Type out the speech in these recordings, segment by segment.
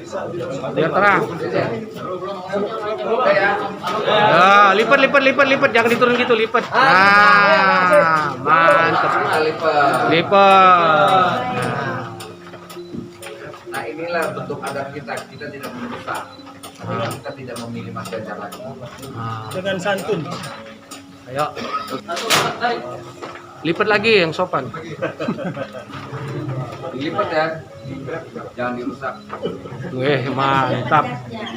Biar terang. Ya, lipat, jangan diturun gitu, lipat. Nah, mantap. Lipat. Nah, inilah bentuk adat kita. Kita tidak merusak. Kita tidak memilih Mas Ganjar lagi. Dengan santun. Ayo. Lipat lagi yang sopan. Dilipat ya. Jangan dirusak. Weh, mantap.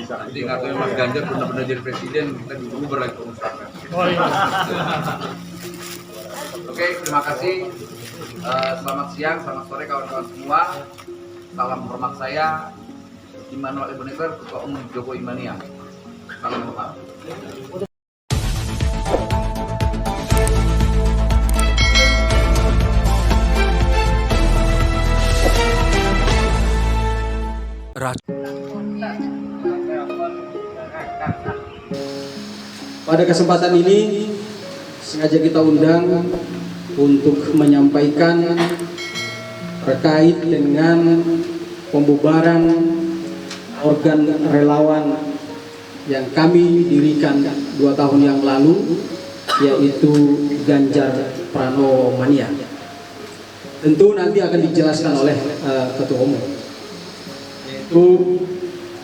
Nanti ngatain Mas Ganjar benar-benar jadi presiden, kita dulu berlagi pengusaha. Oh iya. Oke, terima kasih. Selamat siang, selamat sore kawan-kawan semua. Salam hormat saya, Immanuel Ebenezer, Ketua Umum Jokowi Mania. Salam hormat. Pada kesempatan ini sengaja kita undang untuk menyampaikan terkait dengan pembubaran organ relawan yang kami dirikan 2 tahun yang lalu, yaitu Ganjar Pranowo Mania. Tentu nanti akan dijelaskan oleh Ketua Umum, yaitu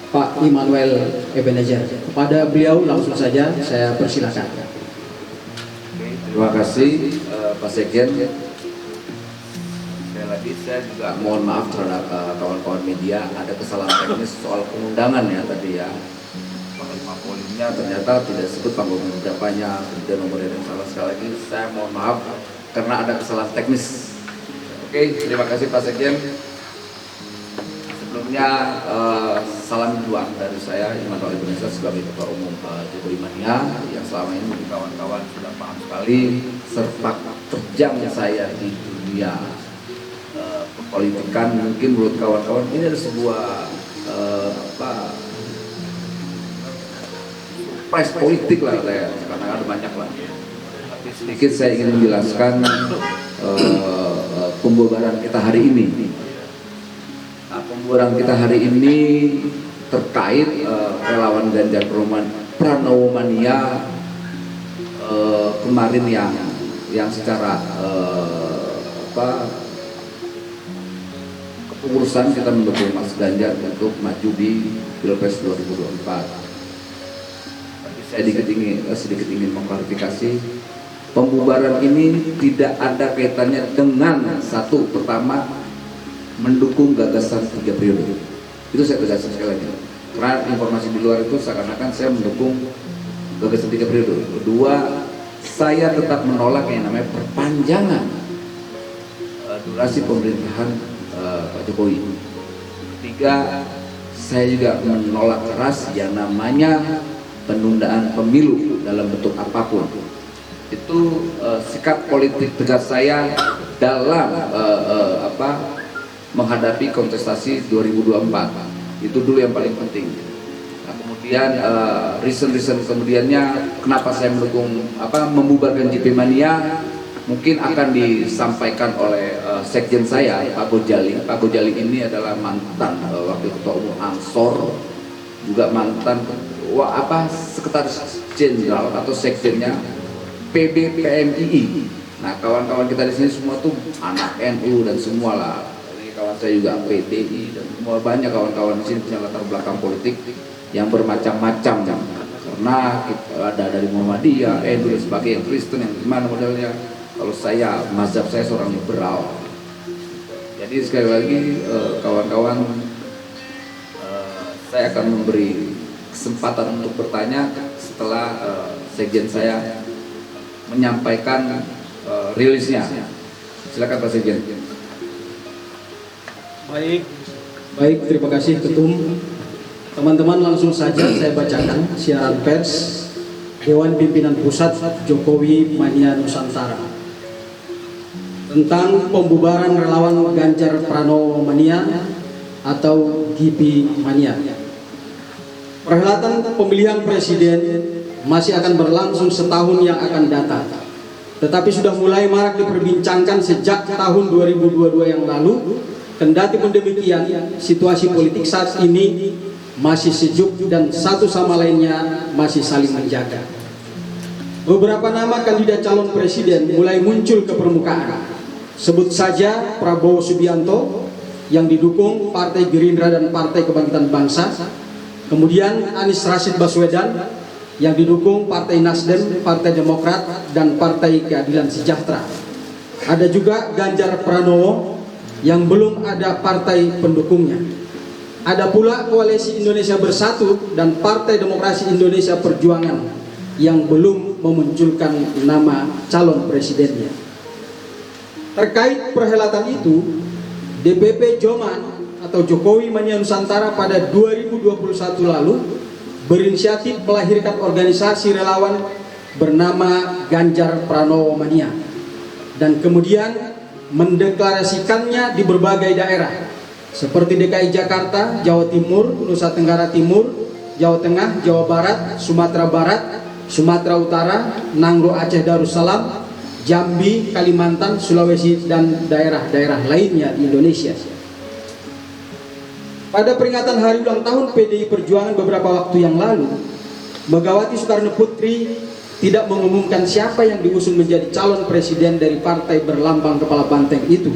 Pak Immanuel Ebenezer. Kepada beliau langsung saja saya persilakan. Terima kasih Pak Sekjen. Sekali lagi saya juga mohon maaf terhadap kawan-kawan media, ada kesalahan teknis soal pengundangan ya tadi ya. Panglima Polimnya ternyata tidak sebut panggung berapanya, kemudian nomor yang salah. Sekali lagi saya mohon maaf karena ada kesalahan teknis. Oke, terima kasih Pak Sekjen. Sebelumnya salam juang dari saya Immanuel Ebenezer sebagai Ketua Umum Jokowi Mania yang selama ini mungkin kawan-kawan sudah paham sekali sepak terjang saya di dunia perpolitikan. Mungkin menurut kawan-kawan ini ada sebuah surprise politik lah saya, karena ada banyak lah. Tapi sedikit saya ingin menjelaskan pembubaran kita hari ini. Pembubaran kita hari ini terkait relawan Ganjar Pranowo Mania kemarin yang secara kepengurusan kita mendukung Mas Ganjar untuk maju di Pilpres 2024. Tapi saya sedikit ingin mengklarifikasi, pembubaran ini tidak ada kaitannya dengan satu, pertama mendukung gagasan 3 periode. Itu saya tegaskan sekali lagi. Karena informasi di luar itu seakan-akan saya mendukung gagasan 3 periode. Kedua, saya tetap menolak yang namanya perpanjangan durasi pemerintahan Pak Jokowi. Ketiga, saya juga menolak keras yang namanya penundaan pemilu dalam bentuk apapun. Itu sikap politik tegas saya dalam menghadapi kontestasi 2024. Itu dulu yang paling penting. Nah, kemudian reason kemudiannya kenapa saya mendukung membubarkan JP Mania mungkin akan disampaikan oleh sekjen saya Pak Gojali. Pak Gojali ini adalah mantan wakil ketua umum Ansor, juga mantan sekretaris jenderal atau sekjennya PBPMII. Nah, kawan-kawan kita di sini semua tuh anak NU dan semua lah. Kawan saya juga PDI dan semua, banyak kawan-kawan di sini punya latar belakang politik yang bermacam-macam, karena ada dari Muhammadiyah, NU dan sebagainya, Kristen yang gimana modelnya. Kalau saya, mazhab saya seorang liberal. Jadi sekali lagi kawan-kawan, saya akan memberi kesempatan untuk bertanya setelah sekjen saya menyampaikan rilisnya. Silakan Pak Sekjen. Baik, terima kasih Ketum. Teman-teman, langsung saja saya bacakan siaran pers Dewan Pimpinan Pusat Jokowi Mania Nusantara tentang pembubaran relawan Ganjar Pranowo Mania atau GP Mania. Perhelatan pemilihan presiden masih akan berlangsung setahun yang akan datang, tetapi sudah mulai marak diperbincangkan sejak tahun 2022 yang lalu kendati pun demikian, situasi politik saat ini masih sejuk dan satu sama lainnya masih saling menjaga. Beberapa nama kandidat calon presiden mulai muncul ke permukaan. Sebut saja Prabowo Subianto yang didukung Partai Gerindra dan Partai Kebangkitan Bangsa. Kemudian Anies Rashid Baswedan yang didukung Partai Nasdem, Partai Demokrat, dan Partai Keadilan Sejahtera. Ada juga Ganjar Pranowo yang belum ada partai pendukungnya. Ada pula Koalisi Indonesia Bersatu dan Partai Demokrasi Indonesia Perjuangan yang belum memunculkan nama calon presidennya. Terkait perhelatan itu, DPP Joman atau Jokowi Mania Nusantara pada 2021 lalu berinisiatif melahirkan organisasi relawan bernama Ganjar Pranowo Mania dan kemudian mendeklarasikannya di berbagai daerah seperti DKI Jakarta, Jawa Timur, Nusa Tenggara Timur, Jawa Tengah, Jawa Barat, Sumatera Barat, Sumatera Utara, Nangro Aceh Darussalam, Jambi, Kalimantan, Sulawesi, dan daerah-daerah lainnya di Indonesia. Pada peringatan hari ulang tahun PDI Perjuangan beberapa waktu yang lalu, Megawati Soekarno Putri tidak mengumumkan siapa yang diusung menjadi calon presiden dari partai berlambang kepala banteng itu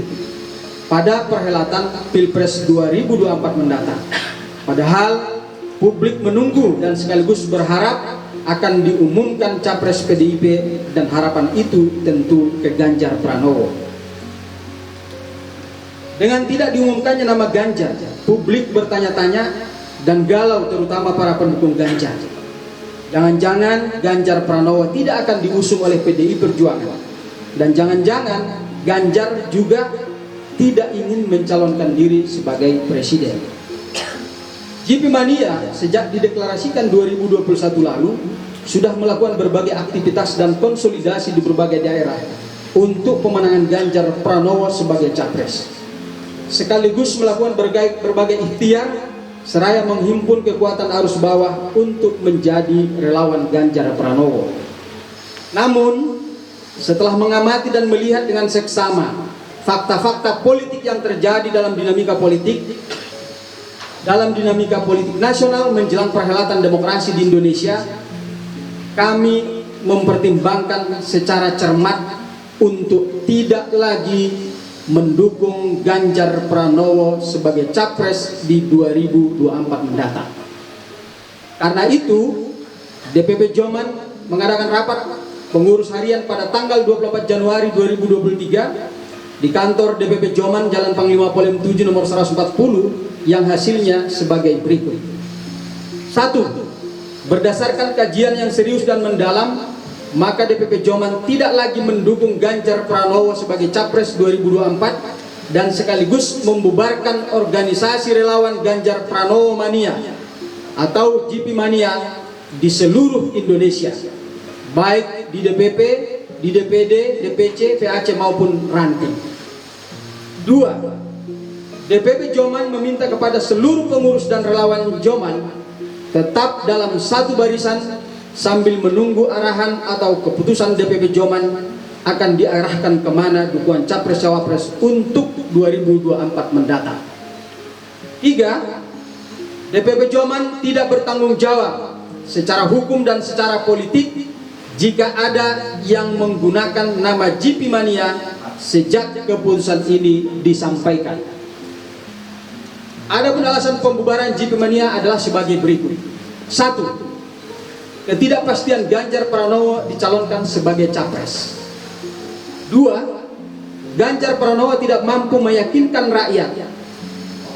pada perhelatan Pilpres 2024 mendatang. Padahal publik menunggu dan sekaligus berharap akan diumumkan capres PDIP dan harapan itu tentu ke Ganjar Pranowo. Dengan tidak diumumkannya nama Ganjar, publik bertanya-tanya dan galau terutama para pendukung Ganjar. Jangan-jangan Ganjar Pranowo tidak akan diusung oleh PDI Perjuangan. Dan jangan-jangan Ganjar juga tidak ingin mencalonkan diri sebagai presiden. JP Mania sejak dideklarasikan 2021 lalu sudah melakukan berbagai aktivitas dan konsolidasi di berbagai daerah untuk pemenangan Ganjar Pranowo sebagai capres. Sekaligus melakukan berbagai ikhtiar seraya menghimpun kekuatan arus bawah untuk menjadi relawan Ganjar Pranowo. Namun, setelah mengamati dan melihat dengan seksama fakta-fakta politik yang terjadi dalam dinamika politik nasional menjelang perhelatan demokrasi di Indonesia, kami mempertimbangkan secara cermat untuk tidak lagi mendukung Ganjar Pranowo sebagai capres di 2024 mendatang. Karena itu, DPP Joman mengadakan rapat pengurus harian pada tanggal 24 Januari 2023 di kantor DPP Joman Jalan Panglima Polim 7 nomor 140 yang hasilnya sebagai berikut. 1. Berdasarkan kajian yang serius dan mendalam, maka DPP Joman tidak lagi mendukung Ganjar Pranowo sebagai capres 2024 dan sekaligus membubarkan organisasi relawan Ganjar Pranowo Mania atau GP Mania di seluruh Indonesia, baik di DPP, di DPD, DPC, VAC maupun ranting. 2. DPP Joman meminta kepada seluruh pengurus dan relawan Joman tetap dalam satu barisan sambil menunggu arahan atau keputusan DPP Joman akan diarahkan kemana dukungan capres-cawapres untuk 2024 mendatang. 3. DPP Joman tidak bertanggung jawab secara hukum dan secara politik jika ada yang menggunakan nama GP Mania sejak keputusan ini disampaikan. Adapun alasan pembubaran GP Mania adalah sebagai berikut. 1. Ketidakpastian Ganjar Pranowo dicalonkan sebagai capres. 2. Ganjar Pranowo tidak mampu meyakinkan rakyat,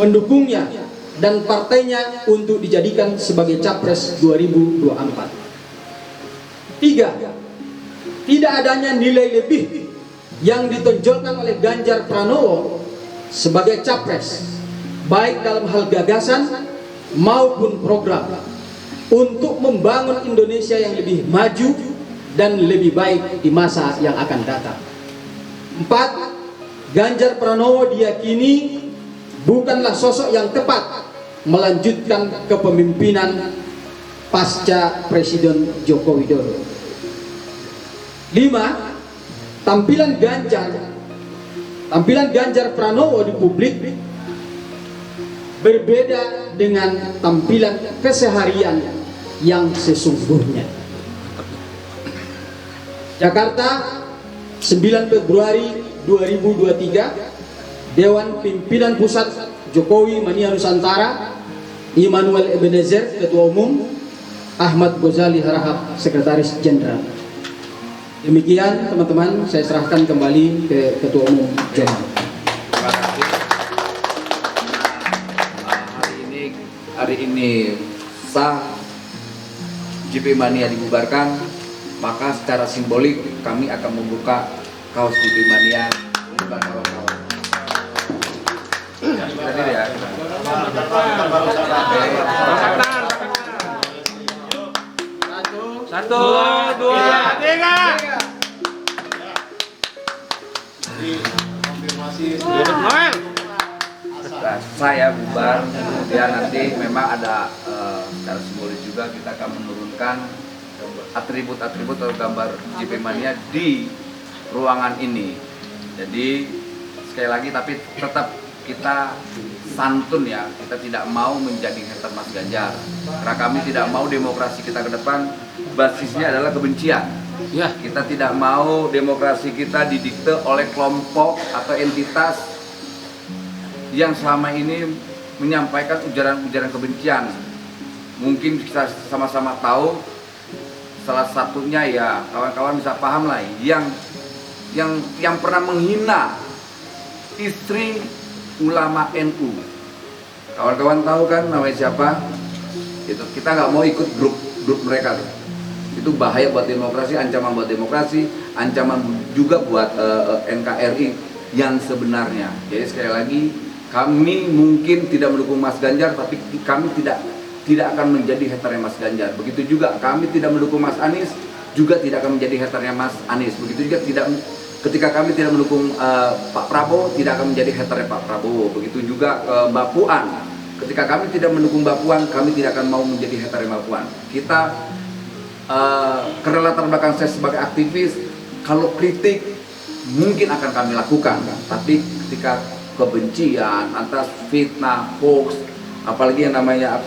pendukungnya, dan partainya untuk dijadikan sebagai capres 2024. 3. Tidak adanya nilai lebih yang ditonjolkan oleh Ganjar Pranowo sebagai capres, baik dalam hal gagasan maupun program, untuk membangun Indonesia yang lebih maju dan lebih baik di masa yang akan datang. 4. Ganjar Pranowo diyakini bukanlah sosok yang tepat melanjutkan kepemimpinan pasca Presiden Joko Widodo. 5. Tampilan Ganjar Pranowo di publik berbeda dengan tampilan keseharian yang sesungguhnya. Jakarta, 9 Februari 2023, Dewan Pimpinan Pusat Jokowi Mania Nusantara, Immanuel Ebenezer Ketua Umum, Ahmad Ghazali Harahap Sekretaris Jenderal. Demikian teman-teman, saya serahkan kembali ke Ketua Umum Joman. Terima kasih. Hari ini sah JP Mania dibubarkan, maka secara simbolik kami akan membuka kaos JP Mania untuk kawan-kawan. Tadi ya. Satu, dua, tiga. Noel. Nah, saya bubar, kemudian nanti memang ada secara simbolis juga kita akan menurunkan atribut-atribut atau gambar JP Mania di ruangan ini. Jadi sekali lagi tapi tetap kita santun ya, kita tidak mau menjadi hater Mas Ganjar. Karena kami tidak mau demokrasi kita ke depan basisnya adalah kebencian. Ya. Kita tidak mau demokrasi kita didikte oleh kelompok atau entitas yang selama ini menyampaikan ujaran-ujaran kebencian. Mungkin kita sama-sama tahu, salah satunya ya kawan-kawan bisa paham lah, yang pernah menghina istri ulama NU. Kawan-kawan tahu kan namanya siapa? Itu kita nggak mau ikut grup mereka tuh. Itu bahaya buat demokrasi, ancaman buat demokrasi, ancaman juga buat NKRI yang sebenarnya. Jadi sekali lagi, kami mungkin tidak mendukung Mas Ganjar, tapi kami tidak akan menjadi haternya Mas Ganjar. Begitu juga kami tidak mendukung Mas Anies, juga tidak akan menjadi haternya Mas Anies. Begitu juga ketika kami tidak mendukung Pak Prabowo, tidak akan menjadi haternya Pak Prabowo. Begitu juga Mbak Puan. Ketika kami tidak mendukung Mbak Puan, kami tidak akan mau menjadi haternya Mbak Puan. Kita karena latar belakang saya sebagai aktivis, kalau kritik mungkin akan kami lakukan, tapi ketika kebencian, atas fitnah, hoax, apalagi yang namanya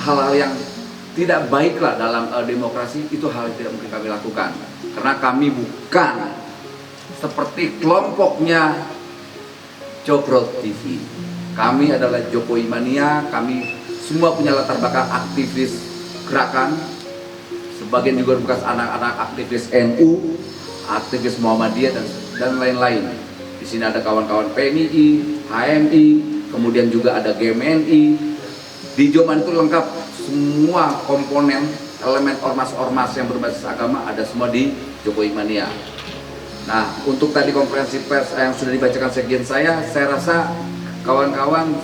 hal-hal yang tidak baik lah dalam demokrasi, itu hal yang tidak mungkin kami lakukan. Karena kami bukan seperti kelompoknya Jogrod TV. Kami adalah Jokowi Mania, kami semua punya latar belakang aktivis gerakan. Sebagian juga bekas anak-anak aktivis NU, aktivis Muhammadiyah dan lain-lain. Di sini ada kawan-kawan PMI, HMI, kemudian juga ada GMNI. Di Joman itu lengkap semua komponen elemen ormas-ormas yang berbasis agama ada semua di Jokowi Mania. Nah, untuk tadi konferensi pers yang sudah dibacakan sekjen saya rasa kawan-kawan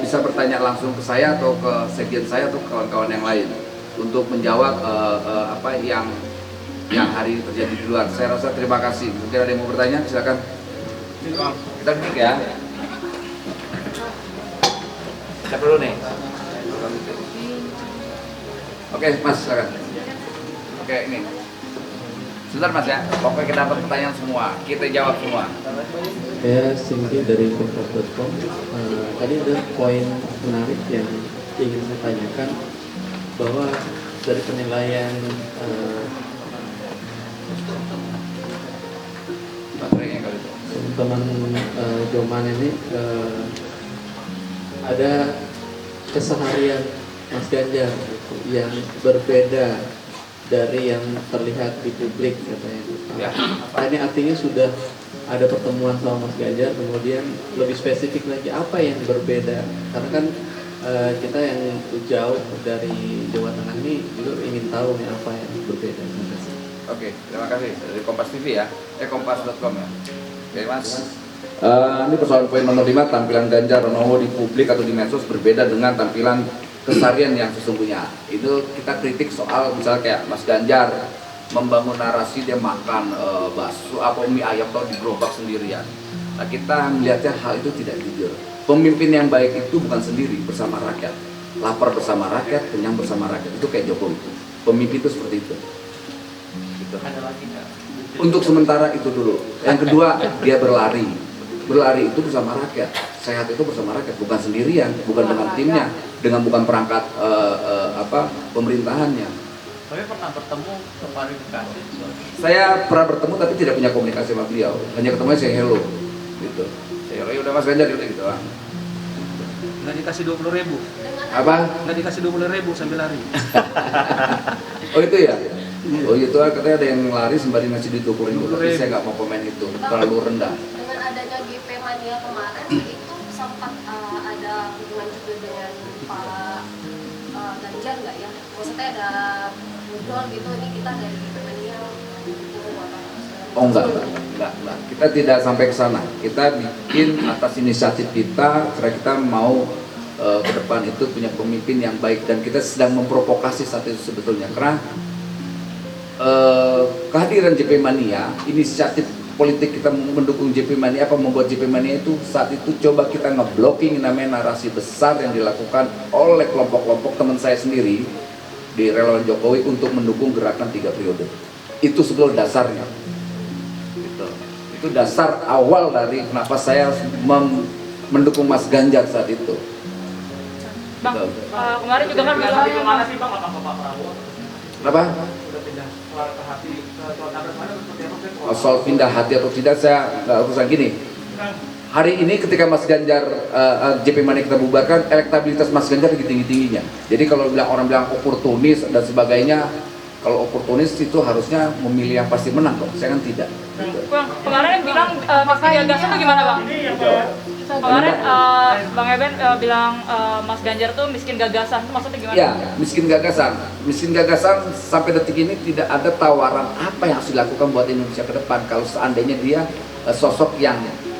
bisa bertanya langsung ke saya atau ke sekjen saya atau kawan-kawan yang lain untuk menjawab apa yang hari ini terjadi di luar. Saya rasa terima kasih. Mungkin ada yang mau bertanya, silakan. Kita duduk ya. Siapa dulu nih? Oke, Mas, silakan. Oke, ini. Sebentar Mas ya, pokoknya kita dapat pertanyaan semua, kita jawab semua. Saya Singgi dari kompas.com. Tadi ada poin menarik yang ingin saya tanyakan, bahwa dari penilaian teman-teman Joman ini ada keseharian Mas Ganjar yang berbeda dari yang terlihat di publik katanya. Ya. Ini artinya sudah ada pertemuan sama Mas Ganjar, kemudian lebih spesifik lagi apa yang berbeda, karena kan kita yang jauh dari Jawa Tengah ini juga ingin tahu nih apa yang berbeda. Terima kasih. Oke, terima kasih dari Kompas TV ya, kompas.com ya. Oke Mas. Ini persoalan poin nomor 5, tampilan Ganjar Pranowo di publik atau di medsos berbeda dengan tampilan keseharian yang sesungguhnya. Itu kita kritik soal misalnya kayak Mas Ganjar membangun narasi dia makan bakso atau mie ayam atau di gerobak sendirian. Nah, kita melihatnya hal itu tidak jujur. Pemimpin yang baik itu bukan sendiri, bersama rakyat. Lapar bersama rakyat, kenyang bersama rakyat. Itu kayak Jokowi. Pemimpin itu seperti itu. Gitu. Untuk sementara itu dulu. Yang kedua, dia berlari. berlari itu bersama rakyat, sehat itu bersama rakyat, bukan sendirian, bukan dengan timnya, dengan bukan perangkat pemerintahannya. Tapi pernah bertemu ke klarifikasi? Saya pernah bertemu tapi tidak punya komunikasi sama beliau, hanya ketemunya saya hello, gitu. Saya hello, udah Mas Ganjar gitu lah. Nggak dikasih 20.000. Apa? Nggak dikasih 20.000 sambil lari. Oh itu ya? Oh itu katanya ada yang lari sembari ngasih duit 20.000, tapi saya nggak mau komen itu, terlalu rendah. Dengan adanya GP Mania kemarin itu sempat ada hubungan juga dengan Pak Ganjar nggak ya? Maksudnya ada ngobrol gitu, ini kita dari GP Mania Oh enggak. Kita tidak sampai ke sana. Kita bikin atas inisiatif kita, karena kita mau ke depan itu punya pemimpin yang baik, dan kita sedang memprovokasi saat itu sebetulnya. Karena kehadiran JP Mania, inisiatif politik kita mendukung JP Mania, membuat JP Mania itu saat itu coba kita ngeblocking namanya narasi besar yang dilakukan oleh kelompok-kelompok teman saya sendiri di relawan Jokowi untuk mendukung gerakan 3 periode. Itu sebetulnya dasarnya. Itu dasar awal dari kenapa saya mendukung Mas Ganjar saat itu. Bang, kemarin juga kan bilang Gimana sih Bang, apa Pak Prabowo? Kenapa? Udah pindah suara ke hati ke suara mana seperti apa? Soal pindah hati atau tidak saya nggak urusan gini. Hari ini ketika Mas Ganjar JP Mania kita bubarkan, elektabilitas Mas Ganjar lagi tinggi-tingginya. Jadi kalau orang bilang oportunis dan sebagainya, kalau oportunis itu harusnya memilih yang pasti menang kok. Saya kan tidak. Bang, kemarin bilang miskin gagasan tuh gimana Bang? Kemarin Bang Eben bilang Mas Ganjar tuh miskin gagasan, itu maksudnya gimana? Ya, miskin gagasan. Miskin gagasan sampai detik ini tidak ada tawaran apa yang harus dilakukan buat Indonesia ke depan. Kalau seandainya dia sosok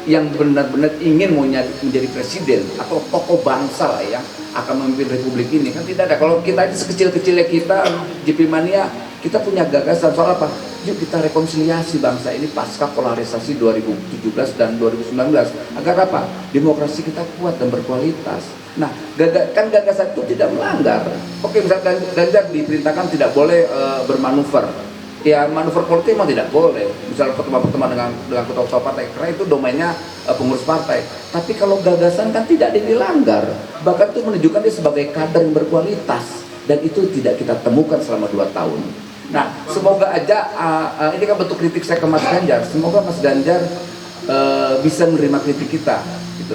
yang benar-benar ingin mau menjadi presiden atau tokoh bangsa lah yang akan memimpin republik ini, kan tidak ada. Kalau kita ini sekecil-kecilnya kita JP Mania, kita punya gagasan soal apa? Yuk kita rekonsiliasi bangsa ini pasca polarisasi 2017 dan 2019 agar apa? Demokrasi kita kuat dan berkualitas. Nah, kan gagasan itu tidak melanggar. Oke, misalkan Ganjar diperintahkan tidak boleh bermanuver. Ya, manuver politik memang tidak boleh. Misalnya pertemuan-pertemuan dengan ketua-ketua partai, karena itu domainnya pengurus partai. Tapi kalau gagasan kan tidak ada yang dilanggar. Bahkan itu menunjukkan dia sebagai kader yang berkualitas. Dan itu tidak kita temukan selama 2 tahun. Nah, semoga aja, ini kan bentuk kritik saya ke Mas Ganjar. Semoga Mas Ganjar bisa menerima kritik kita. Gitu.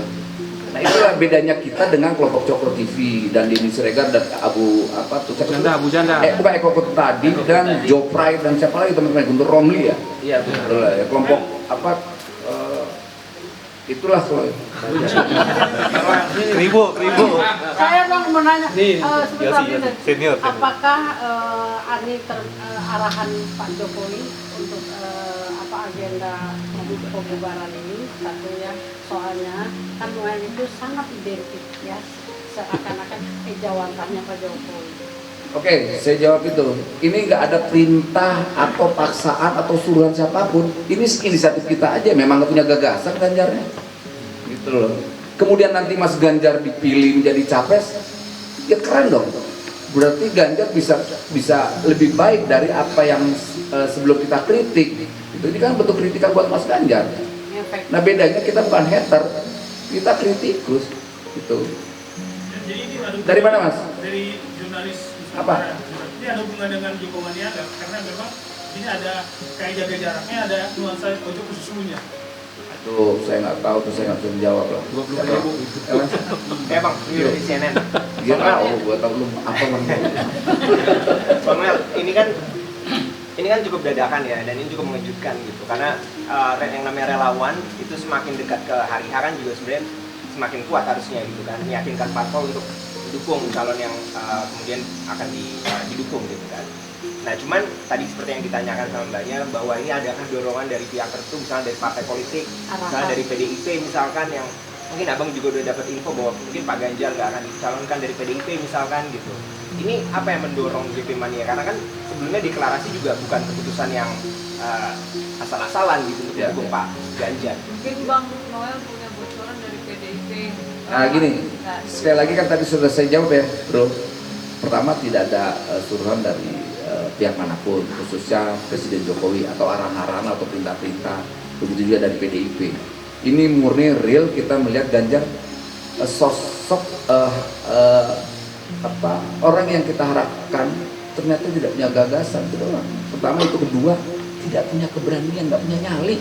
Nah, itulah bedanya kita dengan kelompok Cokro TV dan Denny Siregar dan Abu Janda. Bukan Eko tadi dan Joe Pride dan siapa lagi teman-teman, Guntur Romli ya. Iya betul. Kelompok itulah soalnya. Kribo. Saya mau menanya, sebentar Yosi, ini, senior. apakah arahan Pak Jokowi untuk agenda pembubaran ini, satunya soalnya kan UN itu sangat identik ya, seakan-akan jawabannya Pak Jokowi. Oke, saya jawab itu. Ini nggak ada perintah atau paksaan atau suruhan siapapun. Ini inisiatif kita aja. Memang nggak punya gagasan Ganjarnya, gitu loh. Kemudian nanti Mas Ganjar dipilih menjadi capres, ya keren dong. Berarti Ganjar bisa lebih baik dari apa yang sebelum kita kritik. Ini kan bentuk kritikan buat Mas Ganjar. Nah bedanya kita bukan hater, kita kritikus, gitu. Jadi ini Dari mana Mas? Dari jurnalis. Apa? Ini ada hubungan dengan Joko Mania nggak? Karena memang ini ada kayak jaga jaraknya, ada nuansa pojok sesungguhnya. Tuh, saya nggak tahu, tuh saya nggak bisa menjawab lah. 20.000. Bang, ini dari CNN. Dia tahu, gua tahu belum apa namanya. Bang Mel, ini kan cukup dadakan ya, dan ini cukup mengejutkan gitu. Karena yang namanya relawan itu semakin dekat ke hari H kan juga sebenarnya semakin kuat harusnya gitu kan, meyakinkan parpol untuk mendukung calon yang kemudian akan didukung gitu kan. Nah cuman tadi seperti yang ditanyakan sama Mbaknya bahwa ini adakah dorongan dari pihak tertentu, misalnya dari partai politik, misalnya dari PDIP misalkan, yang mungkin abang juga udah dapat info bahwa mungkin Pak Ganjar nggak akan dicalonkan dari PDIP misalkan gitu. Ini apa yang mendorong JP Mania? Karena kan sebelumnya deklarasi juga bukan keputusan yang asal-asalan gitu untuk mendukung Pak Ganjar. Mungkin Bang Noel punya bocoran dari PDIP. Nah gini, sekali lagi kan tadi sudah saya jawab ya bro. Pertama tidak ada suruhan dari pihak manapun, khususnya Presiden Jokowi atau arahan-arahan atau perintah-perintah. Begitu juga dari PDIP. Ini murni real kita melihat Ganjar sosok orang yang kita harapkan ternyata tidak punya gagasan, itu doang. Pertama itu, kedua tidak punya keberanian, nggak punya nyali.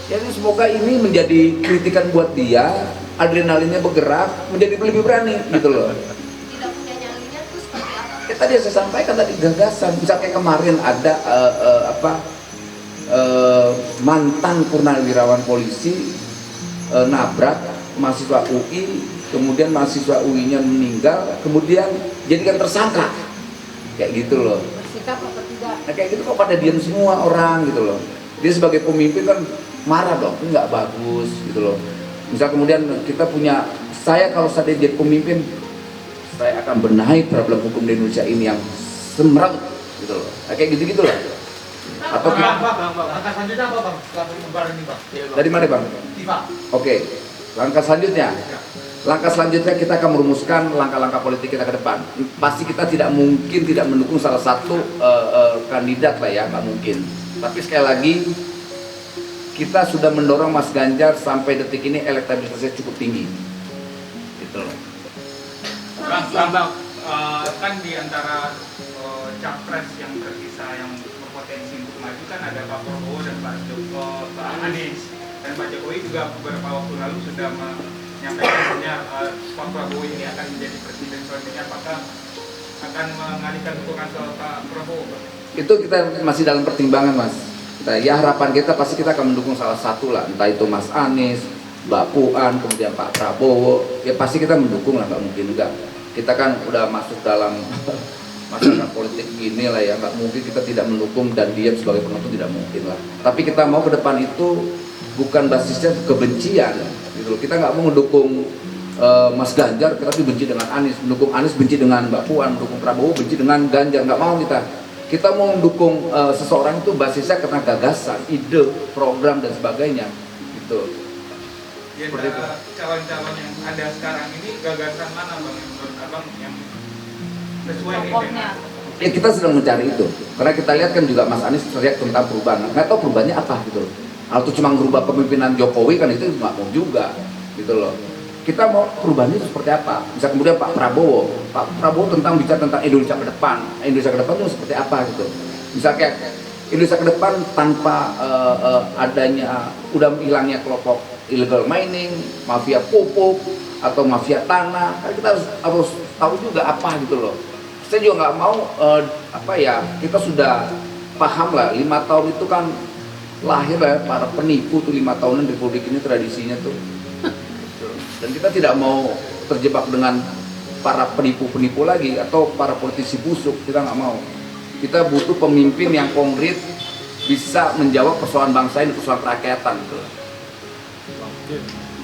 Jadi semoga ini menjadi kritikan buat dia, adrenalinnya bergerak, menjadi lebih berani gitu loh. Tidak punya nyalinya itu seperti apa? Tadi saya sampaikan tadi gagasan, misalnya kemarin ada mantan purnawirawan polisi nabrak mahasiswa UI, kemudian mahasiswa UI-nya meninggal, kemudian jadikan tersangka, kayak gitu loh. Bersikap apa tidak? Nah kayak gitu kok pada diam semua orang gitu loh. Dia sebagai pemimpin kan marah dong, ini nggak bagus gitu loh. Misal kemudian kita punya, saya kalau saya jadi pemimpin, saya akan benahi problem hukum di Indonesia ini yang semerang gitu loh. Nah, kayak gitu-gitu lah. Atau langkah selanjutnya apa bang? Setelah pembubaran ini bang? dari mana bang? FIFA. Oke, langkah selanjutnya. Langkah selanjutnya kita akan merumuskan langkah-langkah politik kita ke depan. Pasti kita tidak mungkin tidak mendukung salah satu kandidat lah ya, nggak mungkin. Tapi sekali lagi kita sudah mendorong Mas Ganjar sampai detik ini elektabilitasnya cukup tinggi. Gitu loh. Bang, kan di antara capres yang terpisah yang berpotensi untuk maju kan ada Pak Prabowo dan Pak Anies. Dan Pak Jokowi juga beberapa waktu lalu sudah menyampaikan Pak Prabowo ini akan menjadi presiden selanjutnya. Apakah akan mengalihkan dukungan ke Pak Prabowo? Itu kita masih dalam pertimbangan Mas. Nah, ya harapan kita pasti kita akan mendukung salah satu lah, entah itu Mas Anies, Mbak Puan, kemudian Pak Prabowo, ya pasti kita mendukung lah, nggak mungkin enggak. Kita kan udah masuk dalam masyarakat politik gini lah ya, nggak mungkin kita tidak mendukung dan diam sebagai penonton, tidak mungkin lah. Tapi kita mau ke depan itu bukan basisnya kebencian, gitu loh. Kita nggak mau mendukung Mas Ganjar, tapi benci dengan Anies, mendukung Anies benci dengan Mbak Puan, mendukung Prabowo benci dengan Ganjar, nggak mau kita. Kita mau mendukung seseorang itu basisnya karena gagasan, ide, program dan sebagainya, gitu. Di antara calon-calon yang ada sekarang ini gagasan mana bang yang menurut abang yang sesuai dengan? Ya kita sedang mencari itu, karena kita lihat kan juga Mas Anies teriak tentang perubahan, nggak tahu perubahannya apa gitu loh. Atau cuma merubah kepemimpinan Jokowi kan itu nggak mau juga, gitu loh. Kita mau perubahannya itu seperti apa? Bisa kemudian Pak Prabowo tentang bicara tentang Indonesia ke depan. Indonesia ke depan itu seperti apa gitu? Misalnya Indonesia ke depan tanpa adanya udah hilangnya kelompok illegal mining, mafia pupuk atau mafia tanah. Kan kita harus tahu juga apa gitu loh. Saya juga nggak mau kita sudah paham lah 5 tahun itu kan lahir lah para penipu tuh 5 tahunan di Republik ini tradisinya tuh. Dan kita tidak mau terjebak dengan para penipu-penipu lagi atau para politisi busuk, kita nggak mau. Kita butuh pemimpin yang konkret bisa menjawab persoalan bangsa ini, persoalan kerakyatan gitu.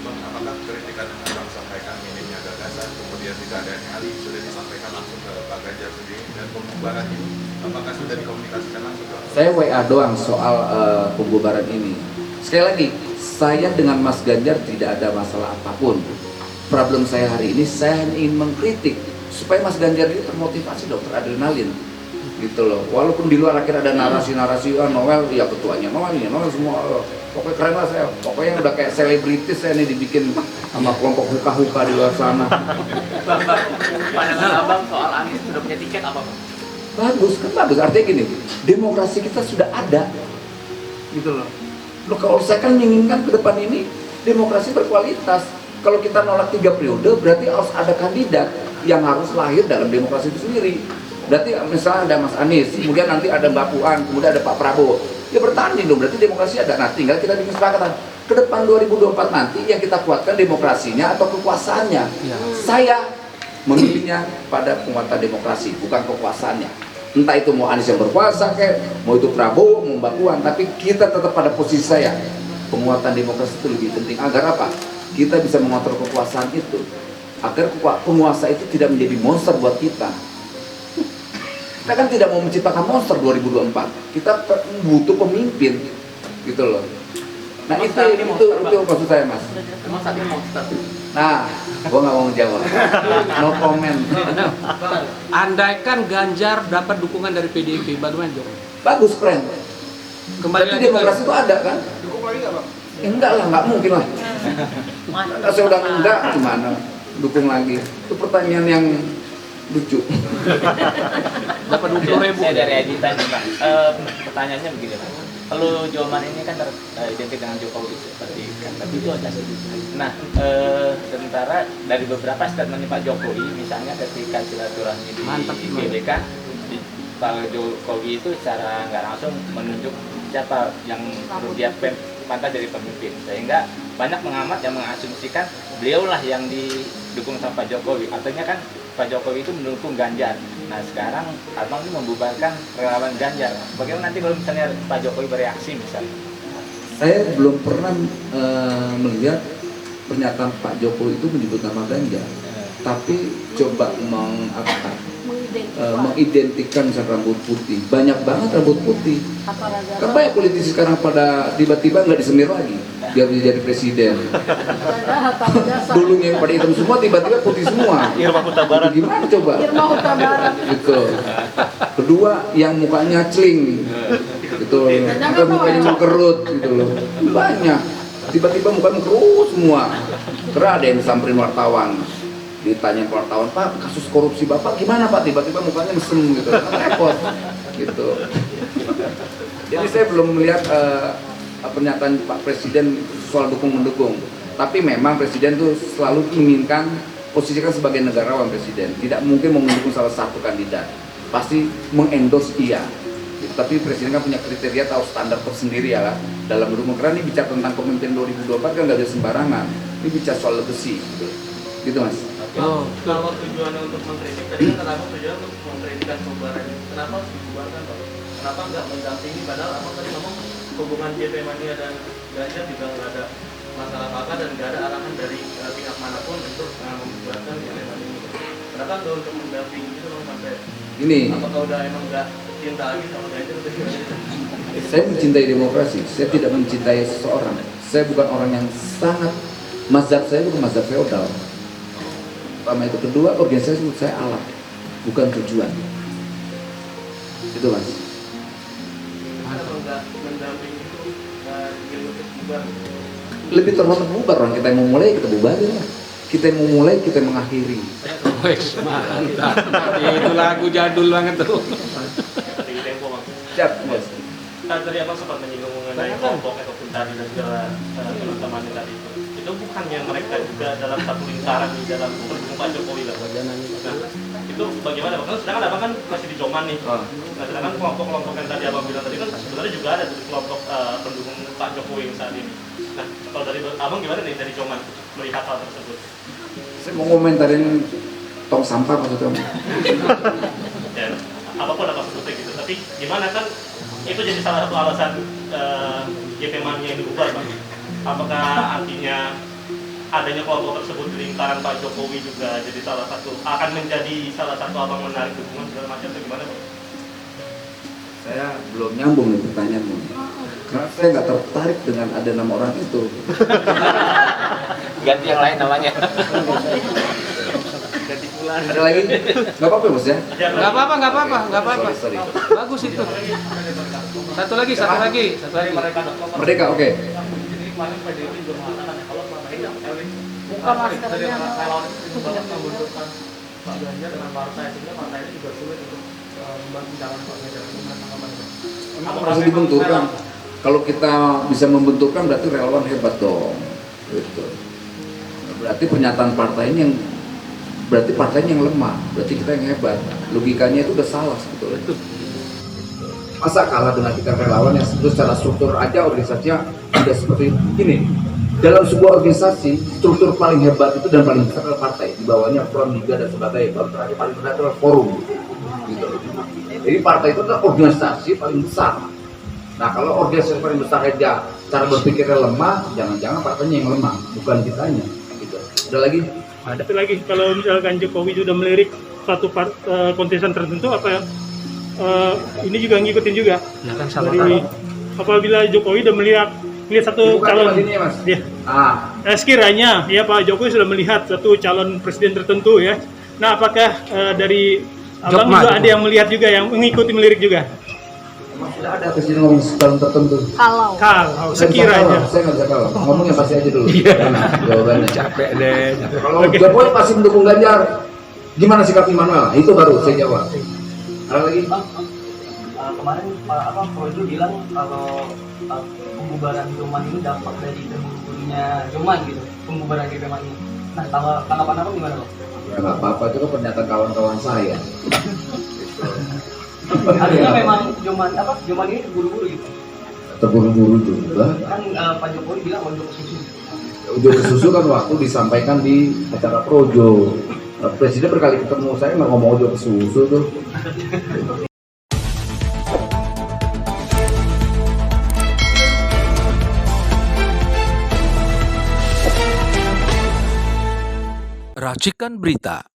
Bang, apakah kritikan yang Abang sampaikan minimnya gagasan, kemudian tidak ada nyali, sudah disampaikan langsung ke Pak Ganjar sendiri, dan pembubaran ini apakah sudah dikomunikasikan langsung ke Saya WA doang soal pembubaran ini. Sekali lagi, saya dengan Mas Ganjar tidak ada masalah apapun. Problem saya hari ini, saya ingin mengkritik supaya Mas Ganjar ini termotivasi dong, teradrenalin gitu loh. Walaupun di luar akhir ada narasi-narasi, Noel, ya ketuanya Noel semua, pokoknya keren lah saya. Pokoknya udah kayak selebritis saya nih dibikin sama kelompok huka-huka di luar sana. Pandangan abang soal Anies sudah punya tiket apa bang? Bagus, kan bagus. Artinya gini, demokrasi kita sudah ada gitu loh. Loh, kalau saya kan menginginkan ke depan ini demokrasi berkualitas. Kalau kita nolak 3 periode, berarti harus ada kandidat yang harus lahir dalam demokrasi itu sendiri. Berarti misalnya ada Mas Anies, kemudian nanti ada Mbak Puan, kemudian ada Pak Prabowo. Ya bertanding dong, berarti demokrasi ada. Nah, tinggal kita bikin kesepakatan. Ke depan 2024 nanti yang kita kuatkan demokrasinya atau kekuasaannya. Ya. Saya memilihnya pada penguatan demokrasi, bukan kekuasaannya. Entah itu mau Anies yang berkuasa kayak, mau itu Prabowo, mau Mbak Puan, tapi kita tetap pada posisi saya. Penguatan demokrasi itu lebih penting. Agar apa? Kita bisa mengontrol kekuasaan itu. Agar penguasa itu tidak menjadi monster buat kita. Kita kan tidak mau menciptakan monster 2024. Kita butuh pemimpin, gitu loh. Nah itu maksud saya Mas. Emang saat ini monster. Nah, gua nggak mau menjawab. No comment. Andaikan Ganjar dapat dukungan dari PDIP, bagaimana Jokowi? Bagus, keren. Kembali tapi lagi demokrasi itu ada kan? Dukung lagi nggak bang? Enggak lah, nggak mungkin lah. Kalau saya udah enggak, gimana? Dukung lagi. Itu pertanyaan yang lucu. Dapat 20.000. Saya dari editan nih Pak. Pertanyaannya begini Pak. Kalau Joman ini kan identik dengan Jokowi seperti kan tadi itu ada. Nah, sementara dari beberapa statement Pak Jokowi, misalnya ketika silaturahmi di GBK, Pak Jokowi itu secara nggak langsung menunjuk siapa yang menurut dia pantas dari pemimpin, sehingga banyak pengamat yang mengasumsikan beliaulah yang didukung sama Pak Jokowi. Artinya kan Pak Jokowi itu mendukung Ganjar. Nah sekarang Abang ini membubarkan relawan Ganjar. Bagaimana nanti kalau misalnya Pak Jokowi bereaksi misalnya? Saya belum pernah melihat pernyataan Pak Jokowi itu menyebut nama Ganjar, tapi coba mengidentikan misalnya rambut putih. Banyak banget rambut putih. Kan banyak politisi sekarang pada tiba-tiba nggak disemir lagi, dia bisa jadi presiden. Dulunya yang pada hitam semua tiba-tiba putih semua. Irma Huta Barat. Gimana coba? Irma Huta Barat. Gitu. Kedua yang mukanya celing, gitu. Atau mukanya mengkerut, gitu loh. Banyak. Tiba-tiba mukanya mengkerut semua. Karena ada yang disamperin wartawan. Ditanya wartawan, Pak, kasus korupsi Bapak gimana Pak? Tiba-tiba mukanya mesem gitu, kan repot gitu. Jadi saya belum melihat pernyataan Pak Presiden soal dukung-mendukung. Tapi memang Presiden tuh selalu menginginkan posisikan sebagai negarawan Presiden. Tidak mungkin mendukung salah satu kandidat. Pasti mengendorse iya. Gitu. Tapi Presiden kan punya kriteria atau standar tersendiri ya lah dalam mendukung. Karena ini bicara tentang pemimpin 2024 kan nggak ada sembarangan. Ini bicara soal legacy gitu Mas. Kalau tujuannya untuk mengkritik, tadi kan kenapa tujuannya untuk mengkritikkan pembubaran ini? Kenapa harus dibubarkan Pak? Kenapa nggak mendampingi? Padahal Abang tadi ngomong hubungan JP Mania dan Ganjar juga nggak ada masalah apa-apa dan nggak ada arahan dari pihak manapun untuk membubarkan JP Mania ini. Kenapa nggak untuk mendampingi itu sampai? Ini. Apakah udah emang nggak cinta lagi sama Ganjar? Saya mencintai demokrasi. Saya tidak mencintai seseorang. Saya bukan orang yang sangat mazhab saya bukan mazhab feodal. Pertama itu, kedua organisasi menurut saya alat, bukan tujuan. Itu Mas. Lebih terhormat bubar, orang kita yang mau mulai kita bubarin lah. Kita yang mau mulai kita yang mengakhiri. Mantap. Itu lagu jadul banget tuh. Siap Mas. Tadi Abang sempat menyinggung mengenai kelompok ataupun tadi dan segala teman-teman tadi itu bukannya mereka juga dalam satu lingkaran di dalam pendukung Pak Jokowi lah. Nah, itu bagaimana Bang? Sedangkan Abang kan masih di Joman nih. Nah, sedangkan kelompok-kelompok yang tadi Abang bilang tadi kan sebenarnya juga ada tuh kelompok pendukung Pak Jokowi yang saat ini. Nah, kalau dari Abang gimana nih dari Joman melihat hal tersebut? Saya mau komentarin tong sampah maksudnya. Ya, apapun apa sebutnya gitu. Tapi gimana kan itu jadi salah satu alasan JP Mania yang dibubar Bang. Apakah artinya adanya kelompok tersebut di lingkaran Pak Jokowi juga jadi salah satu akan menjadi salah satu Abang menarik dukungan segala macam atau gimana Bang? Saya belum nyambung nih pertanyaanmu. Karena saya nggak tertarik dengan ada nama orang itu. Ganti yang lain namanya. Ganti bulan. Ada lagi? Nggak apa-apa Mas ya? Nggak apa-apa. Sorry. Bagus itu. Satu lagi. Merdeka, oke. Kemarin PDIP juga mengatakan kalau selama ini Buka maskernya. membentukkan Pak Ganjar dengan partai sehingga partai ini juga sulit untuk membantu calon Pak Ganjar. Emang harus dibenturkan. Kalau kita bisa membenturkan berarti relawan hebat dong. Gitu. Berarti pernyataan partai ini yang berarti partainya yang lemah, berarti kita yang hebat. Logikanya itu udah salah sebetulnya. Masa kalah dengan kita relawan yang secara struktur aja organisasinya udah seperti ini. Dalam sebuah organisasi, struktur paling hebat itu dan paling besar adalah partai. Di bawahnya Front, Liga dan sebagainya. Baru terakhir paling besar adalah forum. Gitu. Jadi partai itu adalah organisasi paling besar. Nah kalau organisasi paling besar aja cara berpikirnya lemah, jangan-jangan partainya yang lemah, bukan kitanya. Gitu. Ada lagi? Tapi lagi kalau misalkan Jokowi sudah melirik satu kontestan tertentu, apa ini juga ngikutin juga. Ya kan sama dari apabila Jokowi sudah melihat satu calon, ya. Sekiranya ya Pak Jokowi sudah melihat satu calon presiden tertentu ya. Nah apakah dari Abang juga ada yang melihat juga yang mengikuti melirik juga? Sudah ada presiden ngomong calon tertentu. Kalau sekiranya. Saya nggak bisa kalau ngomong yang pasti aja dulu. Jawabannya. Capek deh. Kalau Jokowi pasti mendukung Ganjar, gimana sikap Immanuel? Itu baru saya jawab. Ada lagi? Kemarin Projo bilang kalau pembubaran Joman ini dampak dari terburu-burunya Joman gitu, pembubaran GPMA ini. Nah, tanggapan apa gimana Bang? Ya nggak apa-apa, itu kan pernyataan kawan-kawan saya. Artinya memang Joman ini terburu-buru gitu. Terburu-buru juga. Kan Pak Jokowi bilang ojo ke susu. Ojo ke susu kan waktu disampaikan di acara Projo. Presiden berkali ketemu saya nggak ngomong ojo ke susu tuh. Racikan Berita